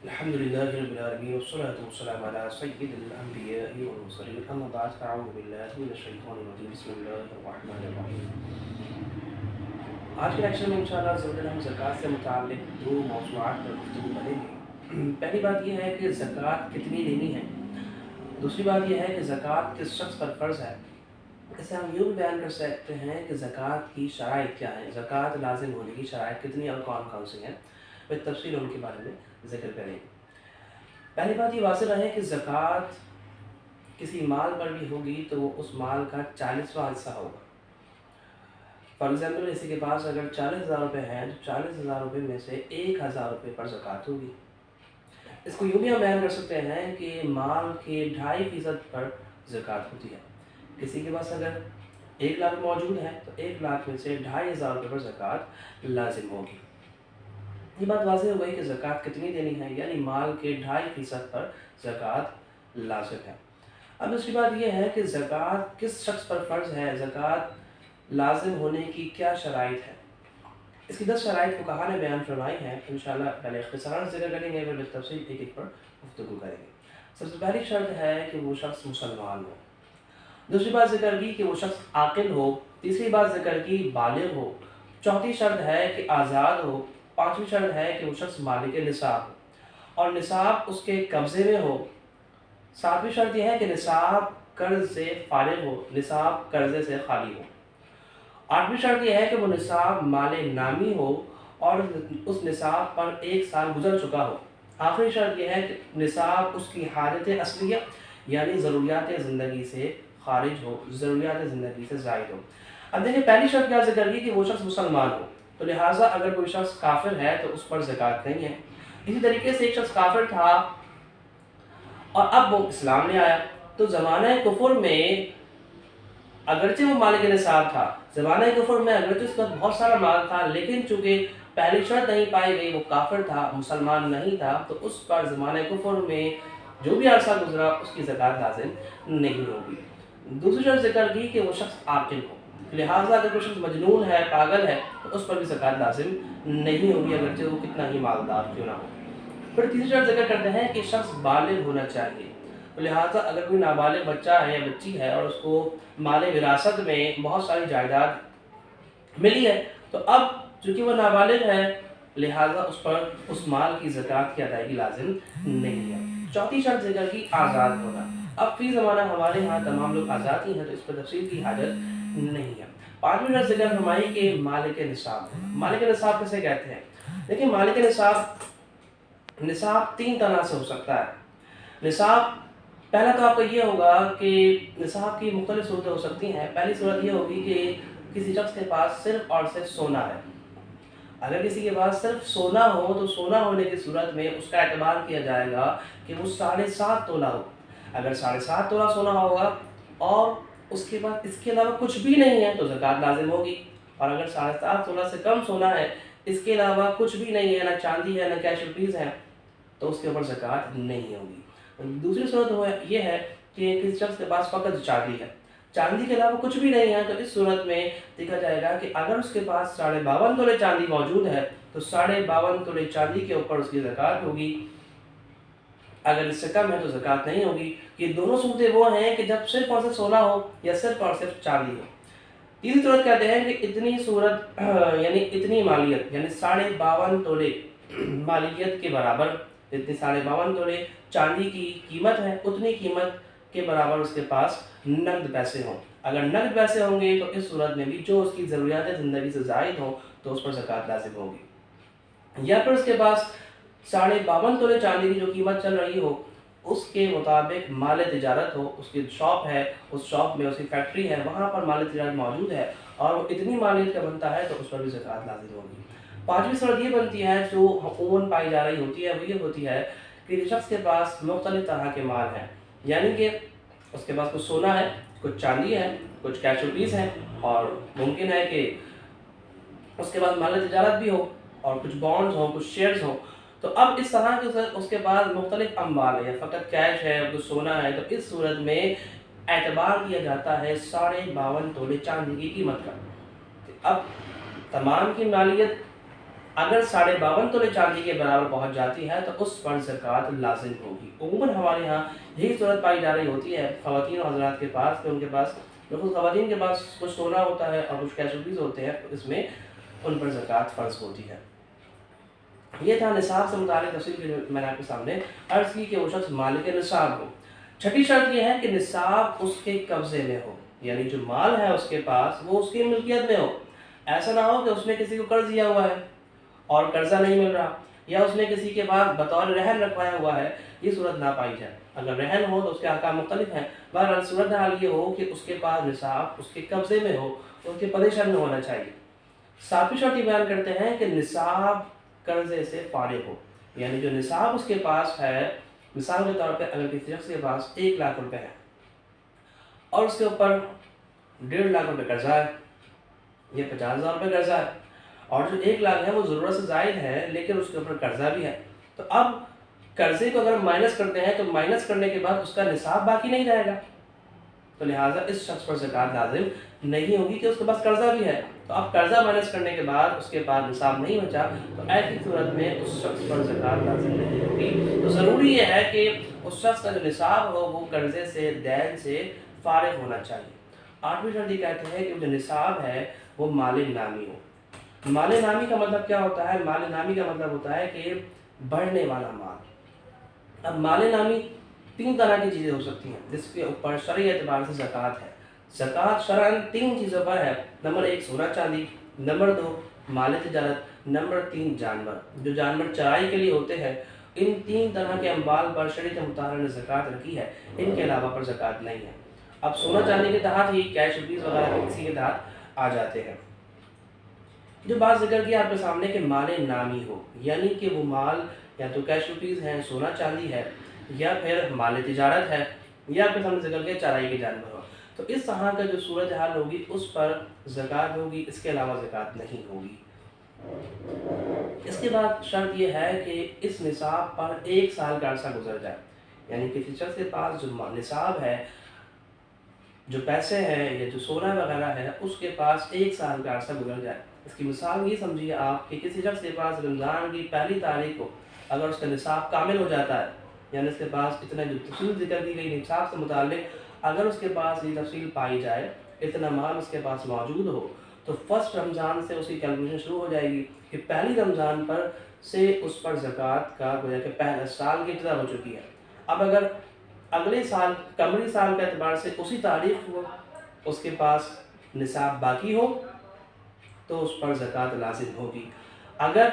الحمد لله رب العالمين والصلاة والسلام على سيد الأنبياء والمرسلين أما بعد فأعوذ بالله من الشيطان الرجيم بسم الله الرحمن الرحيم آج کے لیکچر میں انشاءاللہ زوجل ہم زکوٰۃ سے متعلق دو موضوعات پر گفتگو کریں گے۔ پہلی بات یہ ہے کہ زکوٰۃ کتنی دینی ہے، دوسری بات یہ ہے کہ زکوٰۃ کس شخص پر فرض ہے۔ اسے ہم یوں بھی بیان کر سکتے ہیں کہ زکوٰۃ کی شرائط کیا ہیں، زکوٰۃ لازم ہونے کی شرائط کتنی اور کون کون سی ہیں، پھر تفصیل ان کے بارے میں ذکر کریں گے۔ پہلی بات یہ واضح رہے کہ زکوٰۃ کسی مال پر بھی ہوگی تو وہ اس مال کا 40واں حصہ ہوگا۔ فار ایگزامپل کسی کے پاس اگر 40,000 روپے ہیں تو 40,000 روپے میں سے 1,000 روپے پر زکوٰۃ ہوگی۔ اس کو یوں بھی ہم بیان کر سکتے ہیں کہ مال کے 2.5% پر زکوٰۃ ہوتی ہے۔ کسی کے پاس اگر 1 لاکھ موجود ہے تو 1 لاکھ میں سے 2,500 روپے پر زکوٰۃ لازم ہوگی۔ یہ بات واضح ہو گئی کہ زکوٰۃ کتنی دینی ہے، یعنی مال کے 2.5% پر زکوٰۃ لازم ہے۔ اب دوسری بات یہ ہے کہ زکوٰۃ کس شخص پر فرض ہے، زکوٰۃ لازم ہونے کی کیا شرائط ہے۔ اس کی 10 شرائط فقہا نے بیان فرمائی ہیں، انشاءاللہ پہلے اختصاراً ذکر کریں گے، پھر بالتفصیل ایک ایک پر گفتگو کریں گے۔ سب سے پہلی شرط ہے کہ وہ شخص مسلمان ہو، دوسری بات ذکر کی کہ وہ شخص عاقل ہو، تیسری بات ذکر کی بالغ ہو، چوتھی شرط ہے کہ آزاد ہو، پانچویں شرط ہے کہ وہ شخص مالک نصاب ہو اور نصاب اس کے قبضے میں ہو، ساتویں شرط یہ ہے کہ نصاب قرض سے فارغ ہو، نصاب قرضے سے خالی ہو، آٹھویں شرط یہ ہے کہ وہ نصاب مال نامی ہو اور اس نصاب پر 1 سال گزر چکا ہو، آخری شرط یہ ہے کہ نصاب اس کی حاجت اصلیہ یعنی ضروریات زندگی سے خارج ہو، ضروریات زندگی سے زائد ہو۔ اب دیکھیں پہلی شرط کیا ذکر کی کہ وہ شخص مسلمان ہو، تو لہٰذا اگر کوئی شخص کافر ہے تو اس پر زکوٰۃ نہیں ہے۔ اسی طریقے سے ایک شخص کافر تھا اور اب وہ اسلام میں آیا تو زمانہ کفر میں اگرچہ وہ مالک نصاب تھا، زمانہ کفر میں اگرچہ اس کا بہت سارا مال تھا، لیکن چونکہ پہلی شرط نہیں پائی گئی، وہ کافر تھا، مسلمان نہیں تھا، تو اس پر زمانہ کفر میں جو بھی عرصہ گزرا اس کی زکوٰۃ لازم نہیں ہوگی۔ دوسری شرط ذکر کی کہ وہ شخص عاقل ہو، لہٰذا اگر کوئی شخص مجنون ہے، پاگل ہے، تو اس پر بھی زکوٰۃ لازم نہیں ہوگی اگرچہ وہ کتنا ہی مالدار کیوں نہ ہو۔ پھر تیسری شرط ذکر کرتے ہیں کہ شخص بالغ ہونا چاہیے، لہٰذا اگر کوئی نابالغ بچہ ہے یا بچی ہے اور اس کو مال وراثت میں بہت ساری جائیداد ملی ہے تو اب چونکہ وہ نابالغ ہے لہٰذا اس پر اس مال کی زکوٰۃ کی ادائیگی لازم نہیں ہے۔ چوتھی شرط ذکر کی آزاد ہونا، اب فی زمانہ ہمارے ہاں تمام لوگ آزاد ہی ہیں تو اس پر تفصیل کی حاجت نہیں ہے۔ پانچویں شرط ذکر فرمائی کہ مالک نصاب ہونا۔ مالک نصاب کسے کہتے ہیں؟ دیکھیں مالک نصاب 3 طرح سے ہو سکتا ہے۔ نصاب پہلا تو آپ کا یہ ہوگا کہ نصاب کی مختلف صورتیں ہو سکتی ہیں۔ پہلی صورت یہ ہوگی کہ کسی شخص کے پاس صرف اور صرف سونا ہے۔ اگر کسی کے پاس صرف سونا ہو تو سونا ہونے کی صورت میں اس کا اعتبار کیا جائے گا کہ وہ 7.5 تولہ ہو۔ اگر 7.5 تولہ سونا ہوگا اور اس کے بعد اس کے علاوہ کچھ بھی نہیں ہے تو زکوٰۃ لازم ہوگی، اور اگر 7.5 تولہ سے کم سونا ہے، اس کے علاوہ کچھ بھی نہیں ہے، نہ چاندی ہے نہ کیش روپیز ہے، تو اس کے اوپر زکوٰۃ نہیں ہوگی۔ دوسری صورت یہ ہے کہ کسی شخص کے پاس فقط چاندی ہے، چاندی کے علاوہ کچھ بھی نہیں ہے، تو اس صورت میں دیکھا جائے گا کہ اگر اس کے پاس 52.5 تولے چاندی موجود ہے تو 52.5 تولے چاندی کے اوپر اس کی زکوٰۃ ہوگی، اگر اس سے کم ہے تو زکوٰۃ نہیں ہوگی۔ یہ دونوں صورتیں وہ ہیں کہ جب صرف اور صرف سونا ہو یا صرف اور صرف چاندی ہو۔ تیسری صورت کہتے ہیں کہ اتنی صورت یعنی اتنی مالیت یعنی 52.5 تولے مالیت کے برابر، اتنی 52.5 تولے چاندی کی قیمت ہے، اتنی قیمت کے برابر اس کے پاس نقد پیسے ہوں۔ اگر نقد پیسے ہوں گے تو اس صورت میں بھی جو اس کی ضروریات زندگی سے زائد ہوں تو اس پر زکوٰۃ لازم ہوگی۔ یا پھر اس کے پاس 52.5 تولے چاندی کی جو قیمت چل رہی ہو اس کے مطابق مال تجارت ہو، اس کی شاپ ہے، اس شاپ میں اس کی فیکٹری ہے، وہاں پر مال تجارت موجود ہے اور وہ اتنی مالیت کا بنتا ہے تو اس پر بھی زکوٰۃ لازم ہوگی۔ پانچویں صورت یہ بنتی ہے جو عموماً پائی جا رہی ہوتی ہے، وہ یہ ہوتی ہے کہ شخص کے پاس مختلف طرح کے مال ہیں، یعنی کہ اس کے پاس کچھ سونا ہے، کچھ چاندی ہے، کچھ کیش روپیز ہیں، اور ممکن ہے کہ اس کے پاس مال تجارت بھی ہو اور کچھ بانڈز ہوں، کچھ شیئرز ہوں۔ تو اب اس طرح کے اس کے پاس مختلف اموال ہے، فقط کیش ہے، کچھ سونا ہے، تو اس صورت میں اعتبار کیا جاتا ہے 52.5 تولے چاندی کی قیمت کا۔ اب تمام کی مالیت اگر 52.5 تولے چاندی کے برابر پہنچ جاتی ہے تو اس پر زکوٰۃ لازم ہوگی۔ عموماً ہمارے ہاں یہی صورت پائی جا رہی ہوتی ہے خواتین و حضرات کے پاس، کہ ان کے پاس بالکل خواتین کے پاس کچھ سونا ہوتا ہے اور کچھ کیش روپیز ہوتے ہیں، اس میں ان پر زکوٰۃ فرض ہوتی ہے۔ یہ تھا نصاب سے متعلق تفصیل کے میں نے آپ کے سامنے عرض کی کہ وہ شخص مالک نصاب ہو۔ چھٹی شرط یہ ہے کہ نصاب اس کے قبضے میں ہو، یعنی جو مال ہے اس کے پاس وہ اس کی ملکیت میں ہو۔ ایسا نہ ہو کہ اس نے کسی کو قرض دیا ہوا ہے اور قرضہ نہیں مل رہا، یا اس نے کسی کے پاس بطور رہن رکھوایا ہوا ہے، یہ صورت نہ پائی جائے۔ اگر رہن ہو تو اس کے احکام مختلف ہیں، بہرحال صورت حال یہ ہو کہ اس کے پاس نصاب اس کے قبضے میں ہو، اس کے پوزیشن میں ہونا چاہیے۔ ساتویں شرط یہ بیان کرتے ہیں کہ نصاب قرضے سے فارغ ہو، یعنی جو نصاب اس کے پاس ہے، مثال کے طور پہ اگر کسی شخص کے پاس 1 لاکھ روپے ہے اور اس کے اوپر 1.5 لاکھ روپے قرضہ ہے، یہ 50,000 روپے قرضہ ہے، اور جو 1 لاکھ ہے وہ ضرورت سے زائد ہے لیکن اس کے اوپر قرضہ بھی ہے، تو اب قرضے کو اگر مائنس کرتے ہیں تو مائنس کرنے کے بعد اس کا نصاب باقی نہیں رہے گا، تو لہٰذا اس شخص پر زکوٰۃ لازم نہیں ہوگی کہ اس کے پاس قرضہ بھی ہے۔ تو اب قرضہ مائنس کرنے کے بعد اس کے پاس نصاب نہیں بچا، تو ایسی صورت میں اس شخص پر زکوٰۃ لازم نہیں ہوگی۔ تو ضروری یہ ہے کہ اس شخص کا جو نصاب ہو وہ قرضے سے، دین سے فارغ ہونا چاہیے۔ 8ویں شرط یہ کہتے ہیں کہ جو نصاب ہے وہ مال نامی ہو۔ مال نامی کا مطلب کیا ہوتا ہے؟ مال نامی کا مطلب ہوتا ہے کہ بڑھنے والا مال۔ اب مال نامی 3 طرح کی چیزیں ہو سکتی ہیں جس کے اوپر شرعی اعتبار سے زکوٰۃ ہے۔ زکوٰۃ شرعاً 3 چیزوں پر ہے۔ نمبر 1 سونا چاندی، نمبر 2 مال تجارت، نمبر 3 جانور۔ جو جانور چرائی کے لیے ہوتے ہیں، ان 3 طرح کے اموال پر شریعت مطہرہ نے زکوٰۃ رکھی ہے، ان کے علاوہ پر زکوٰۃ نہیں ہے۔ اب سونا چاندی کے تحت ہی کیش روپیز وغیرہ کسی کے تحت آ جاتے ہیں۔ جو بات ذکر کیا آپ کے سامنے کہ مال نامی ہو، یعنی کہ وہ مال یا تو کیش روپیز ہیں، سونا چاندی ہے، یا پھر مال تجارت ہے، یا آپ کے سامنے ذکر کیا چرائی کے جانور ہو، تو اس طرح کا جو صورتحال ہوگی اس پر زکوٰۃ ہوگی، اس کے علاوہ زکوٰۃ نہیں ہوگی۔ اس کے بعد شرط یہ ہے کہ اس نصاب پر 1 سال کا عرصہ گزر جائے، یعنی کسی شخص کے پاس جو نصاب ہے، جو پیسے ہیں یا جو سونا وغیرہ ہے، اس کے پاس 1 سال کا عرصہ گزر جائے۔ اس کی مثال یہ سمجھیے آپ کہ کسی شخص کے پاس رمضان کی پہلی تاریخ کو اگر اس کا نصاب کامل ہو جاتا ہے، یعنی اس کے پاس اتنا جو تفصیل ذکر کی گئی نصاب سے متعلق اگر اس کے پاس یہ تفصیل پائی جائے، اتنا مال اس کے پاس موجود ہو، تو فرسٹ رمضان سے اس کی کیلکولیشن شروع ہو جائے گی کہ پہلی رمضان پر سے اس پر زکوٰۃ کا گویا کہ پہلے سال کی ابتدا ہو چکی ہے۔ اب اگر اگلے سال قمری سال کے اعتبار سے اسی تاریخ کو اس کے پاس نصاب باقی ہو تو اس پر زکوٰۃ لازم ہوگی۔ اگر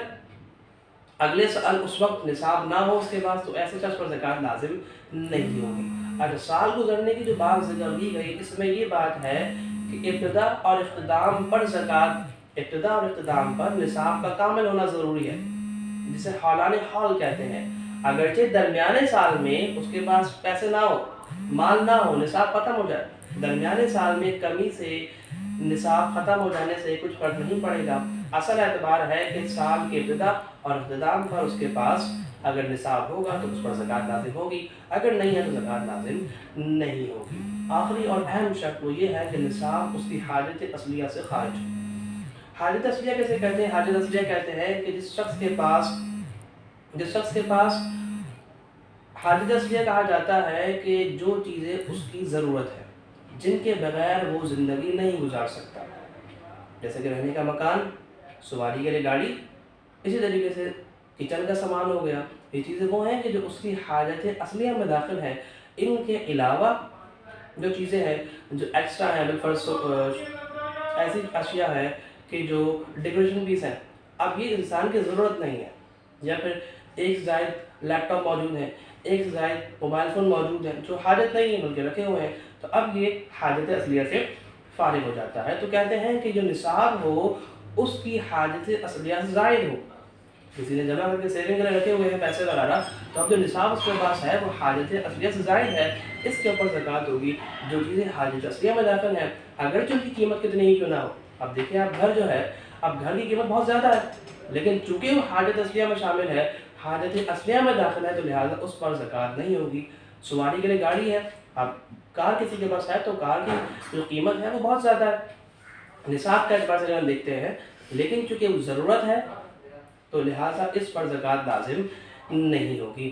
اگلے سال اس وقت نصاب نہ ہو اس کے پاس تو ایسے شخص پر زکوٰۃ لازم نہیں ہوگی۔ اگر سال گزرنے کی جو بات ذکر کی گئی، اس میں یہ بات ہے کہ ابتدا اور اختتام پر زکوٰۃ، ابتدا اور اختتام پر نصاب کا کامل ہونا ضروری ہے، جسے حولان حول کہتے ہیں۔ اگرچہ درمیانے سال میں اس کے پاس پیسے نہ ہو، مال نہ ہو، نصاب ختم ہو جائے، درمیانے سال میں کمی سے نصاب ختم ہو جانے سے کچھ فرق نہیں پڑے گا۔ اصل اعتبار ہے کہ سال کے ابتدا اور اختتام پر اس کے پاس اگر نصاب ہوگا تو اس پر زکوٰۃ لازم ہوگی، اگر نہیں ہے تو زکوٰۃ لازم نہیں ہوگی۔ آخری اور اہم شرط وہ یہ ہے کہ نصاب اس کی حاجت اصلیہ سے خارج ہو۔ حاجت اصلیہ کیسے کہتے ہیں؟ حاجت اصلیہ کہتے ہیں کہ جس شخص کے پاس حاجت اصلیہ کہا جاتا ہے کہ جو چیزیں اس کی ضرورت ہے، جن کے بغیر وہ زندگی نہیں گزار سکتا، جیسے کہ رہنے کا مکان، سواری کے لیے گاڑی، اسی طریقے سے کچن کا سامان ہو گیا۔ یہ چیزیں وہ ہیں کہ جو اس کی حاجت اصلیہ میں داخل ہیں۔ ان کے علاوہ جو چیزیں ہیں جو ایکسٹرا ہیں، بالفرض ایسی اشیاء ہے کہ جو ڈیکوریشن پیس ہیں، اب یہ انسان کی ضرورت نہیں ہے، یا پھر ایک زائد لیپ ٹاپ موجود ہے، ایک زائد موبائل فون موجود ہے جو حاجت نہیں ہے بلکہ رکھے ہوئے ہیں، تو اب یہ حاجت اصلیہ سے فارغ ہو جاتا ہے۔ تو کہتے ہیں کہ جو نصاب ہو اس کی حاجت اصلیہ سے زائد ہو۔ کسی نے جمع کر کے سیونگ کرے رکھے ہوئے ہیں پیسے وغیرہ، تو اب جو نصاب اس کے پاس ہے وہ حاجت اصلیہ سے زائد ہے، اس کے اوپر زکوٰۃ ہوگی۔ جو چیزیں حاجت اصلیہ میں داخل ہیں، اگرچہ ان کی قیمت کتنی ہی کیوں نہ ہو، اب دیکھیں آپ گھر جو ہے، اب گھر کی قیمت بہت زیادہ ہے، لیکن چونکہ وہ حاجت اصلیہ میں شامل ہے، حاجت اصلیہ میں داخل ہے، تو لہٰذا اس پر زکوٰۃ نہیں ہوگی۔ سواری کے لیے گاڑی ہے، اب کار کسی کے پاس ہے تو کار کی جو قیمت ہے وہ بہت زیادہ ہے، نصاب کے اعتبار سے ہم دیکھتے ہیں، لیکن چونکہ وہ ضرورت ہے تو لہٰذا اس پر زکوٰۃ لازم نہیں ہوگی۔